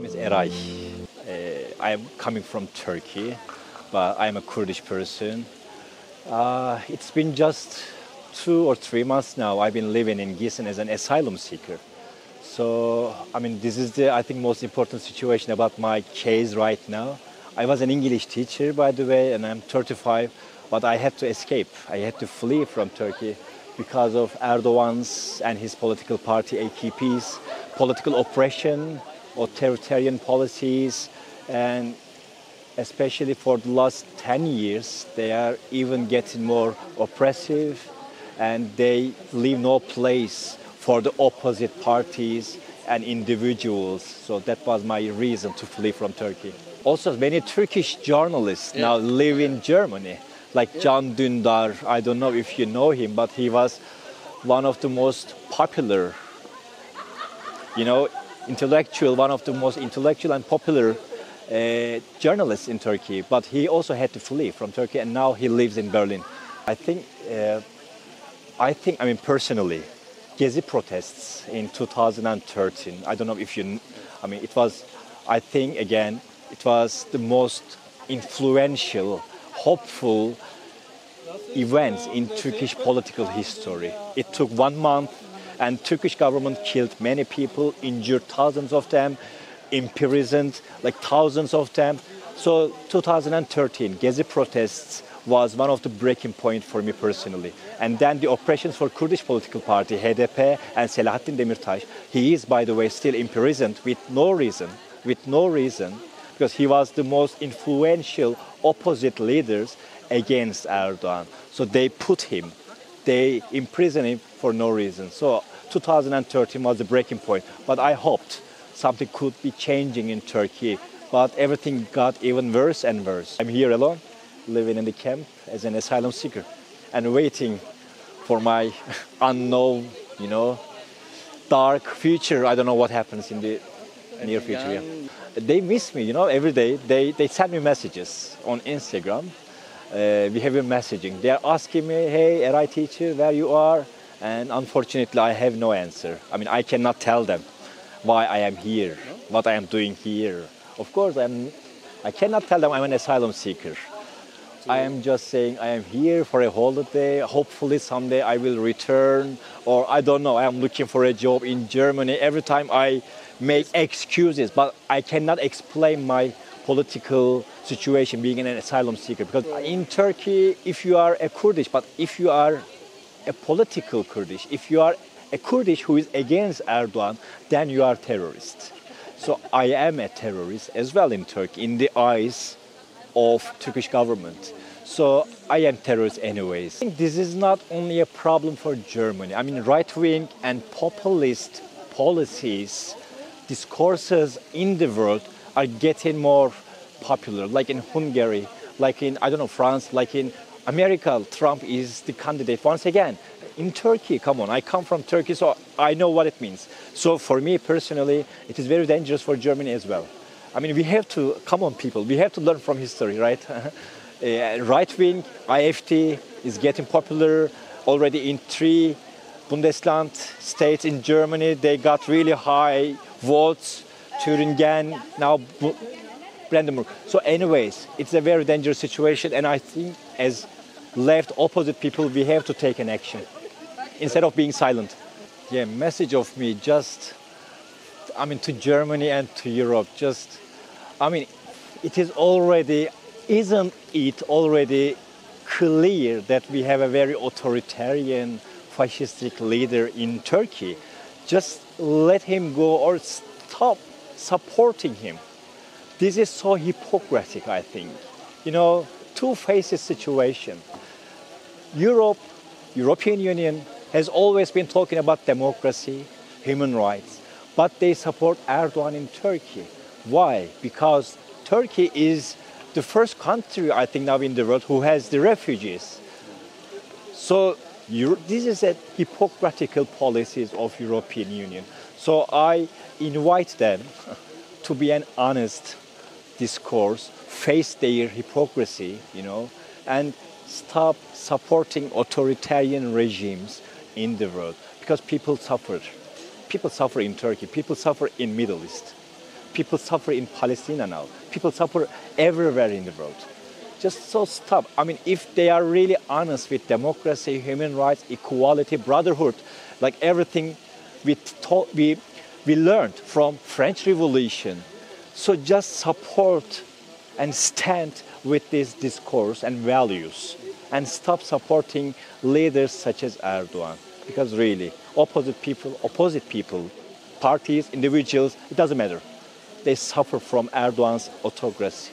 name is Eray. I am coming from Turkey, but I am a Kurdish person. It's been just 2 or 3 months now. I've been living in Gießen as an asylum seeker. So, this is the, I think, most important situation about my case right now. I was an English teacher, by the way, and I'm 35, but I had to escape. I had to flee from Turkey because of Erdogan's and his political party, AKP's, political oppression, authoritarian policies, and especially for the last 10 years, they are even getting more oppressive, and they leave no place for the opposite parties and individuals. So that was my reason to flee from Turkey. Also, many Turkish journalists now live in Germany, like Can Dündar. I don't know if you know him, but he was one of the most popular, one of the most intellectual and popular journalists in Turkey. But he also had to flee from Turkey, and now he lives in Berlin. I think, personally, Gezi protests in 2013. I don't know if it was the most influential, hopeful events in Turkish political history. It took 1 month, and Turkish government killed many people, injured thousands of them, imprisoned thousands of them. So 2013, Gezi protests was one of the breaking points for me personally. And then the oppressions for Kurdish political party, HDP and Selahattin Demirtas. He is, by the way, still imprisoned with no reason, because he was the most influential opposite leaders against Erdogan. So they imprisoned him for no reason. So 2013 was the breaking point. But I hoped something could be changing in Turkey. But everything got even worse and worse. I'm here alone, living in the camp as an asylum seeker and waiting for my unknown, dark future. I don't know what happens in the near future. Yeah. They miss me, every day. They send me messages on Instagram. We have been messaging. They're asking me, hey, Eray teacher, where you are? And unfortunately, I have no answer. I cannot tell them why I am here, what I am doing here. Of course, I cannot tell them I'm an asylum seeker. I am just saying I am here for a holiday. Hopefully someday I will return, or I don't know, I am looking for a job in Germany. Every time I make excuses, but I cannot explain my political situation being an asylum seeker. Because in Turkey, if you are a Kurdish, but if you are a political Kurdish, if you are a Kurdish who is against Erdogan, then you are a terrorist. So I am a terrorist as well in Turkey, in the eyes of Turkish government. So I am terrorist anyways. I think this is not only a problem for Germany. Right-wing and populist policies, discourses in the world are getting more popular, like in Hungary, like in, France, like in America. Trump is the candidate once again. In Turkey, come on, I come from Turkey, so I know what it means. So for me personally, it is very dangerous for Germany as well. We have to, come on people, we have to learn from history, right? Right-wing, AfD is getting popular already in 3 Bundesland states in Germany. They got really high votes, Thüringen, now Brandenburg. So anyways, it's a very dangerous situation, and I think as left opposite people, we have to take an action instead of being silent. Yeah, message of me just, to Germany and to Europe, isn't it already clear that we have a very authoritarian, fascistic leader in Turkey? Just let him go or stop supporting him. This is so hypocritical, I think. Two-faced situation. European Union has always been talking about democracy, human rights, but they support Erdogan in Turkey. Why? Because Turkey is the first country, I think, now in the world who has the refugees. So this is a hypocritical policies of European Union. So I invite them to be an honest discourse, face their hypocrisy, and stop supporting authoritarian regimes in the world. Because people suffer. People suffer in Turkey. People suffer in Middle East. People suffer in Palestine now. People suffer everywhere in the world. Just so stop. I mean, if they are really honest with democracy, human rights, equality, brotherhood, like everything we learned from French Revolution, so just support and stand with this discourse and values and stop supporting leaders such as Erdogan. Because really, opposite people, parties, individuals, it doesn't matter. They suffer from Erdogan's autocracy.